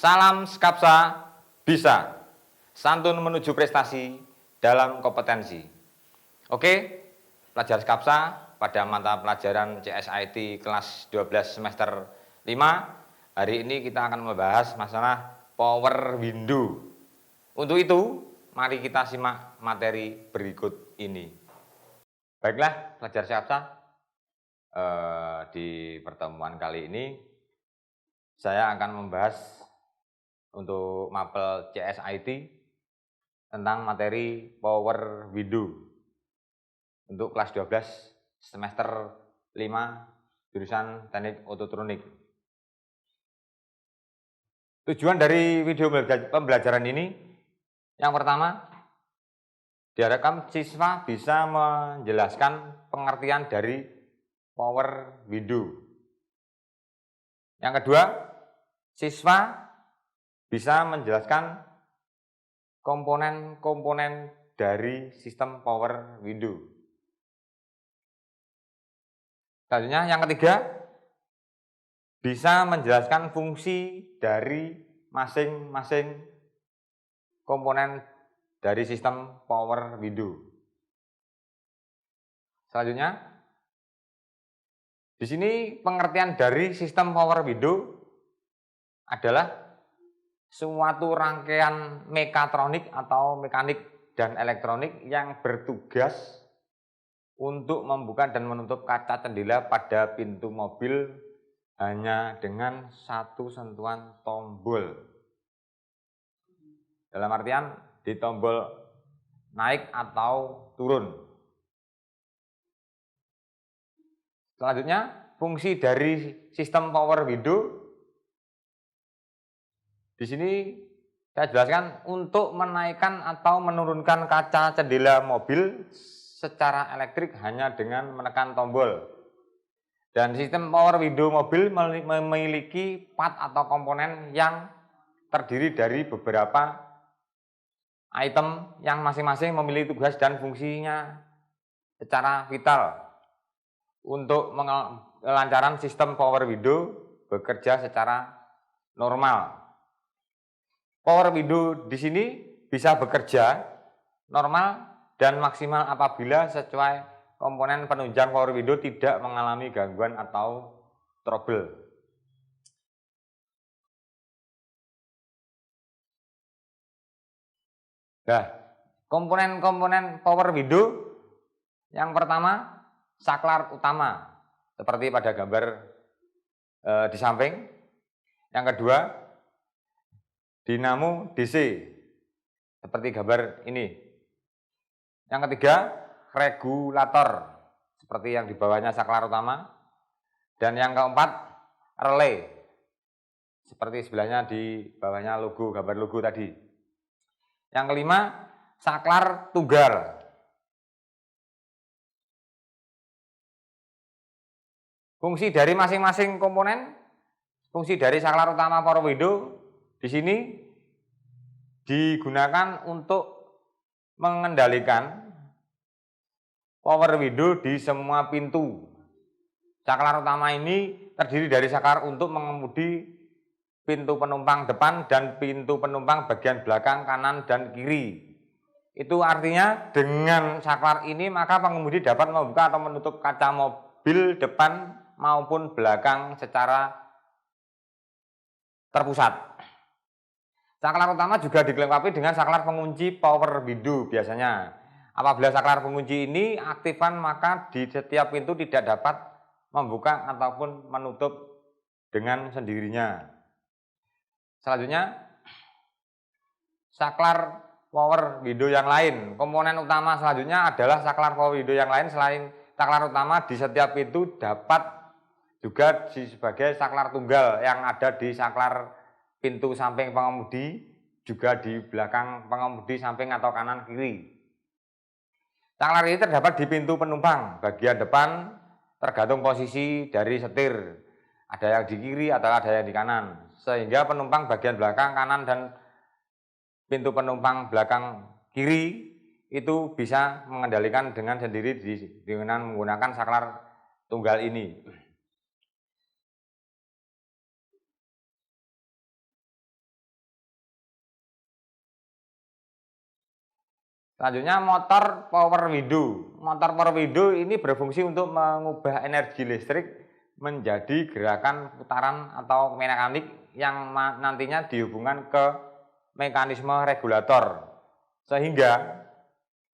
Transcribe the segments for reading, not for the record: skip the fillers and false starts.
Salam Skapsa bisa. Santun menuju prestasi dalam kompetensi. Oke, pelajar Skapsa pada mata pelajaran CSIT kelas 12 semester 5. Hari ini kita akan membahas masalah power window. Untuk itu, mari kita simak materi berikut ini. Baiklah, pelajar Skapsa, di pertemuan kali ini saya akan membahas untuk mapel CSIT tentang materi power window untuk kelas 12 semester 5 jurusan teknik ototronik. Tujuan dari video pembelajaran ini yang pertama, diharapkan siswa bisa menjelaskan pengertian dari power window. Yang kedua, siswa bisa menjelaskan komponen-komponen dari sistem power window. Selanjutnya, yang ketiga, bisa menjelaskan fungsi dari masing-masing komponen dari sistem power window. Selanjutnya, di sini pengertian dari sistem power window adalah suatu rangkaian mekatronik atau mekanik dan elektronik yang bertugas untuk membuka dan menutup kaca jendela pada pintu mobil hanya dengan satu sentuhan tombol. Dalam artian di tombol naik atau turun. Selanjutnya, fungsi dari sistem power window di sini saya jelaskan untuk menaikkan atau menurunkan kaca jendela mobil secara elektrik hanya dengan menekan tombol. Dan sistem power window mobil memiliki part atau komponen yang terdiri dari beberapa item yang masing-masing memiliki tugas dan fungsinya secara vital untuk kelancaran sistem power window bekerja secara normal. Power window di sini bisa bekerja normal dan maksimal apabila sesuai komponen penunjang power window tidak mengalami gangguan atau trouble. Nah, komponen-komponen power window yang pertama, saklar utama seperti pada gambar di samping. Yang kedua, dinamo DC seperti gambar ini. Yang ketiga, regulator seperti yang di bawahnya saklar utama. Dan yang keempat, relay seperti sebelahnya di bawahnya logo, gambar logo tadi. Yang kelima, saklar tunggal. Fungsi dari masing-masing komponen, fungsi dari saklar utama power window di sini digunakan untuk mengendalikan power window di semua pintu. Saklar utama ini terdiri dari saklar untuk mengemudi pintu penumpang depan dan pintu penumpang bagian belakang, kanan, dan kiri. Itu artinya dengan saklar ini maka pengemudi dapat membuka atau menutup kaca mobil depan maupun belakang secara terpusat. Saklar utama juga dilengkapi dengan saklar pengunci power window biasanya. Apabila saklar pengunci ini aktifkan maka di setiap pintu tidak dapat membuka ataupun menutup dengan sendirinya. Selanjutnya, saklar power window yang lain. Komponen utama selanjutnya adalah saklar power window yang lain selain saklar utama di setiap pintu dapat juga sebagai saklar tunggal yang ada di saklar pintu samping pengemudi, juga di belakang pengemudi samping atau kanan kiri. Saklar ini terdapat di pintu penumpang bagian depan tergantung posisi dari setir. Ada yang di kiri atau ada yang di kanan. Sehingga penumpang bagian belakang kanan dan pintu penumpang belakang kiri itu bisa mengendalikan dengan sendiri dengan menggunakan saklar tunggal ini. Selanjutnya motor power window. Motor power window ini berfungsi untuk mengubah energi listrik menjadi gerakan putaran atau mekanik yang nantinya dihubungkan ke mekanisme regulator sehingga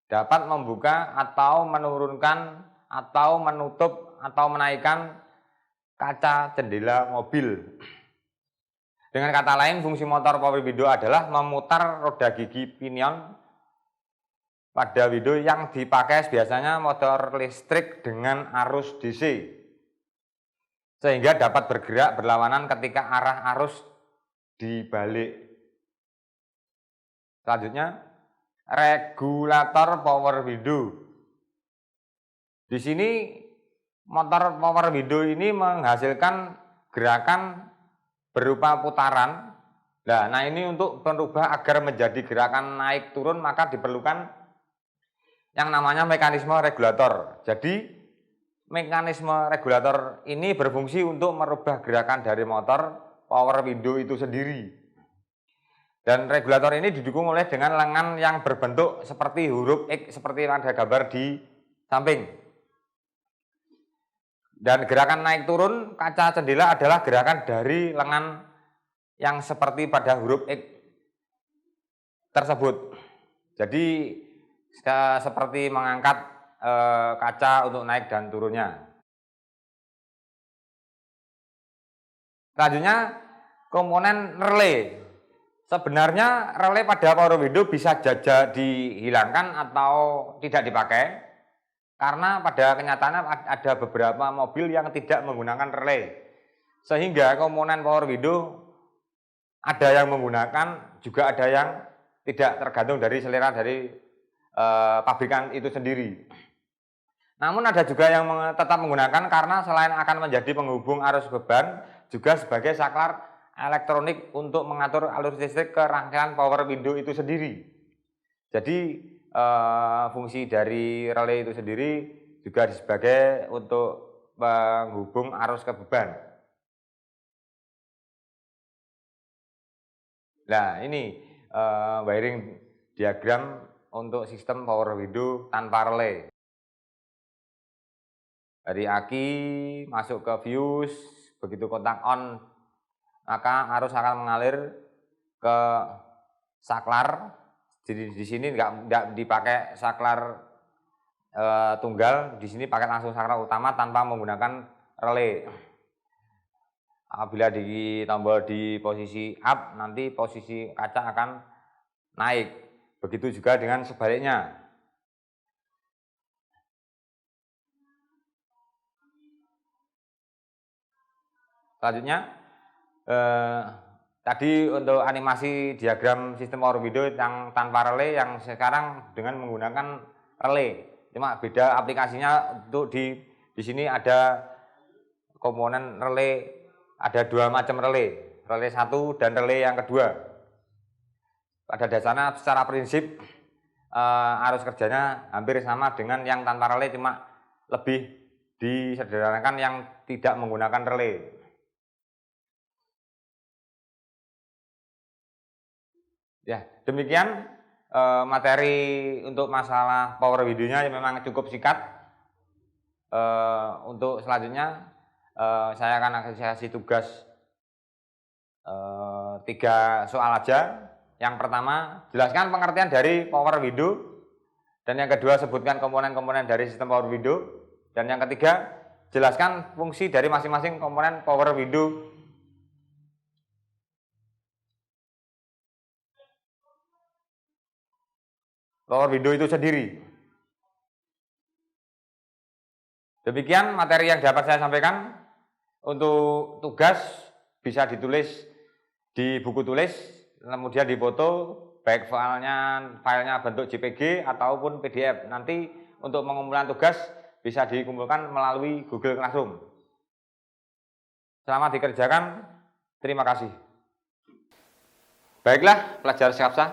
dapat membuka atau menurunkan atau menutup atau menaikkan kaca jendela mobil. Dengan kata lain, fungsi motor power window adalah memutar roda gigi pinion pada window yang dipakai biasanya motor listrik dengan arus DC, sehingga dapat bergerak berlawanan ketika arah arus dibalik. Selanjutnya, regulator power window. Di sini motor power window ini menghasilkan gerakan berupa putaran. Nah, ini untuk merubah agar menjadi gerakan naik turun maka diperlukan yang namanya mekanisme regulator. Jadi mekanisme regulator ini berfungsi untuk merubah gerakan dari motor power window itu sendiri. Dan regulator ini didukung oleh dengan lengan yang berbentuk seperti huruf X seperti yang ada gambar di samping. Dan gerakan naik turun kaca jendela adalah gerakan dari lengan yang seperti pada huruf X tersebut. Jadi seperti mengangkat kaca untuk naik dan turunnya. Selanjutnya komponen relay. Sebenarnya relay pada power window bisa saja dihilangkan atau tidak dipakai karena pada kenyataannya ada beberapa mobil yang tidak menggunakan relay, sehingga komponen power window ada yang menggunakan juga ada yang tidak, tergantung dari selera dari pabrikan itu sendiri. Namun ada juga yang tetap menggunakan karena selain akan menjadi penghubung arus beban, juga sebagai saklar elektronik untuk mengatur alur listrik ke rangkaian power window itu sendiri. Jadi fungsi dari relay itu sendiri juga sebagai untuk penghubung arus ke beban. Nah, ini wiring diagram untuk sistem power window tanpa relay. Dari aki masuk ke fuse, begitu kontak on, maka arus akan mengalir ke saklar. Jadi di sini nggak dipakai saklar tunggal, di sini pakai langsung saklar utama tanpa menggunakan relay. Apabila di tombol di posisi up, nanti posisi kaca akan naik. Begitu juga dengan sebaliknya. Selanjutnya, tadi untuk animasi diagram sistem power window yang tanpa relay, yang sekarang dengan menggunakan relay. Cuma beda aplikasinya. Untuk di sini ada komponen relay, ada dua macam relay, relay 1 dan relay yang kedua. Pada dasarnya secara prinsip arus kerjanya hampir sama dengan yang tanpa relay, cuma lebih disederhanakan yang tidak menggunakan relay. Ya, demikian materi untuk masalah power window-nya memang cukup singkat. Untuk selanjutnya saya akan kasih tugas 3 soal aja. Yang pertama, jelaskan pengertian dari power window. Dan yang kedua, sebutkan komponen-komponen dari sistem power window. Dan yang ketiga, jelaskan fungsi dari masing-masing komponen power window. Power window itu sendiri. Demikian materi yang dapat saya sampaikan. Untuk tugas bisa ditulis di buku tulis, kemudian difoto, baik filenya bentuk JPG ataupun PDF. Nanti untuk pengumpulan tugas bisa dikumpulkan melalui Google Classroom. Selamat dikerjakan. Terima kasih. Baiklah pelajar Skapsa,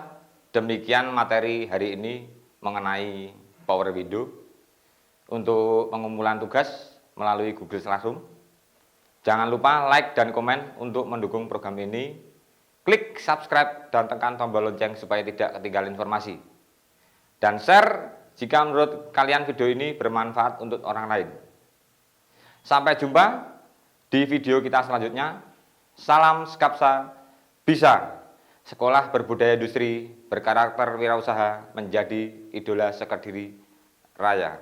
demikian materi hari ini mengenai power window. Untuk pengumpulan tugas melalui Google Classroom, jangan lupa like dan komen untuk mendukung program ini. Klik subscribe dan tekan tombol lonceng supaya tidak ketinggalan informasi. dan share jika menurut kalian video ini bermanfaat untuk orang lain. Sampai jumpa di video kita selanjutnya. Salam Skapsa Bisa. Sekolah berbudaya industri, berkarakter wirausaha, menjadi idola sekediri raya.